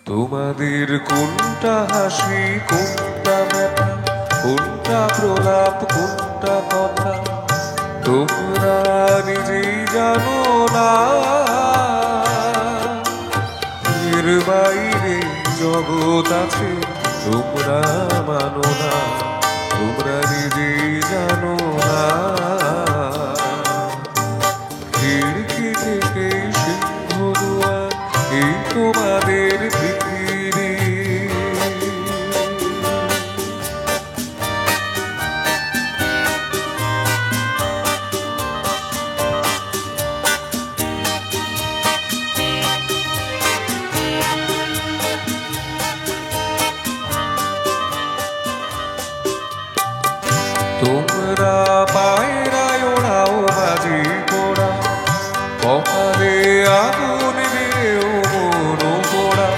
তোমাদের কোনটা হাসি, কোনটা ব্যথা, কোনটা প্রলাপ, কোনটা কথা তোমরা নিজেই জানো না। এর বাইরে জগৎ আছে তোমরা মানো না, তোমরা নিজেই জানো না। খিড়কি থেকে সিংহ দুয়ার, এই তোমাদের পৃথিবী। তোমরা পায়রায় ওড়াও বাজি পোড়া, কপালে আগুন দিয়েও মন পোড়া।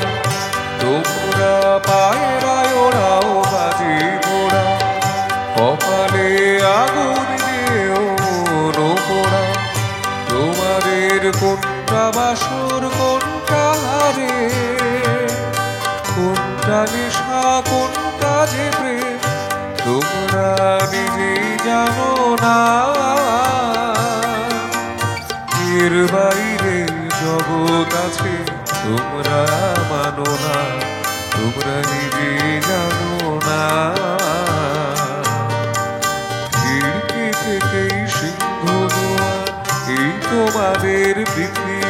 তোমরা পায়রায় ওড়াও বাজি পোড়া, কপালে আগুন দিয়েও মন পোড়া। তোমাদের কোনটা বাসর, কোনটা হারে, কোনটা নেশা, কোনটা যে প্রেম তোমরা নিজেই জানো না। এর বাইরে জগৎ আছে তোমরা মানো না, তোমরা নিজেই জানো না। খিড়কি থেকেই সিংহ দুয়ার, এই তোমাদের পৃথিবী।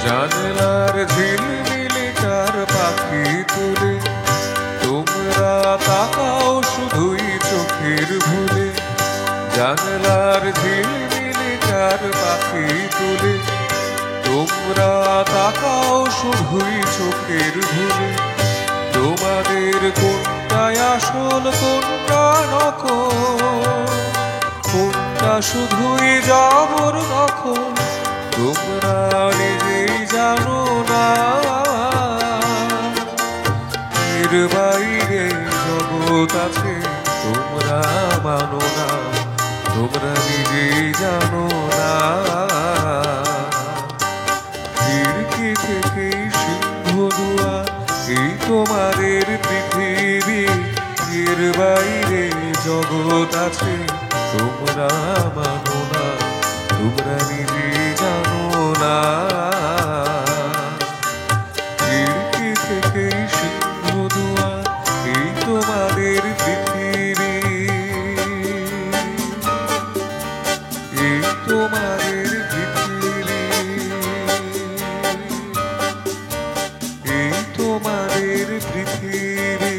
জানলার ঝিলমিলে চার পাখি তুলে, তোমরা তাকাও শুধুই চোখের ভুলে। জানলার ঝিলমিলে চার পাখি তুলে, তোমরা তাকাও শুধুই চোখের ভুলে। তোমাদের কোনটায় আসল, কোনটা নকল, কোনটা শুধুই যাবর দখল তোমরা নিজেই জানো না। এর বাইরে জগৎ আছে তোমরা মানো না, তোমরা নিজেই জানো না। খিড়কি থেকেই সিংহ দুয়ার, এই তোমাদের পৃথিবী। এর বাইরে জগৎ আছে তোমরা মানো না, তোমরা নিজেই জানো না। খিড়কি থেকেই সিংহ দুয়ার, এই তোমাদের পৃথিবী। এই তোমাদের পৃথিবী, এই তোমাদের পৃথিবী।